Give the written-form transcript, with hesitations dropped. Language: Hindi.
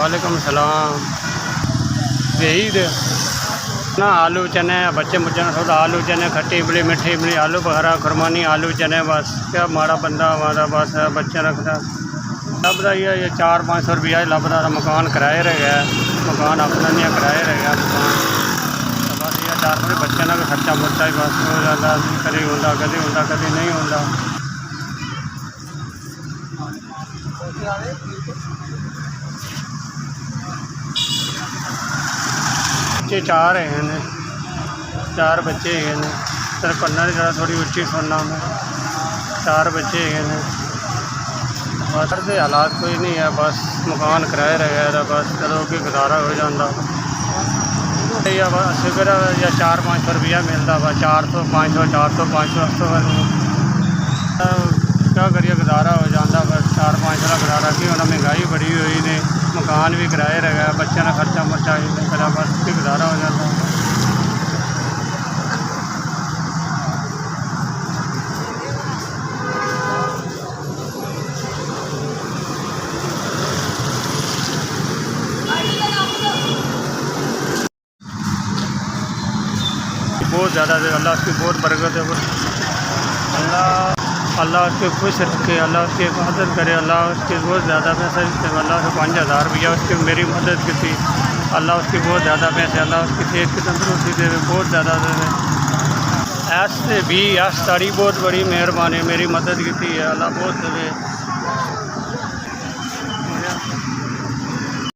वालेकुम सलाम। यही दे ना आलू चने बच्चे मुझे ना थोड़ा आलू चने खट्टी इमली मीठी इमली आलू बखरा खुरमानी आलू चने बस क्या माड़ा बंदा हमारा बस है बच्चे रखता लभदा ही है। ये 400-500 रुपया लभदा मकान किराए रह गया मकान अपना नहीं किराए रह गया मकान तो बस ये 4 बच्चे का खर्चा मुर्चा ही बस हो जाता कभी होंदा कभी नहीं होंदा। बच्चे 4 है 4 बच्चे है तेरे कन्ना जरा थोड़ी उच्ची सुनना मैं 4 बच्चे है बस के हालात कोई नहीं है बस मकान किराए रह गया बस चलो कि गुजारा हो जाता या बस शुक्र या 400-500 रुपया मिलता वा 400 500 400 500 क्या करिए गुजारा हो जाता बस 4-5 का गुजारा की होना महंगाई बड़ी हुई ने मकान भी किराए रह गया बच्चों का खर्चा मर्चा ही करा बस भी गुजारा हो जाता। बहुत ज़्यादा अल्लाह उसकी बहुत बरकत है अल्लाह उसके खुश रखे अल्लाह उसकी मदद करे अल्लाह उसके बहुत ज़्यादा पैसा अल्लाह से 5000 रुपया उसकी मेरी मदद की थी अल्लाह उसकी बहुत ज़्यादा पैसे अल्लाह उसकी सेहत की तंदुरुस्ती दे बहुत ज़्यादा दे ऐसे भी ऐस तारी बहुत बड़ी मेहरबानी मेरी मदद की थी अल्लाह बहुत दे।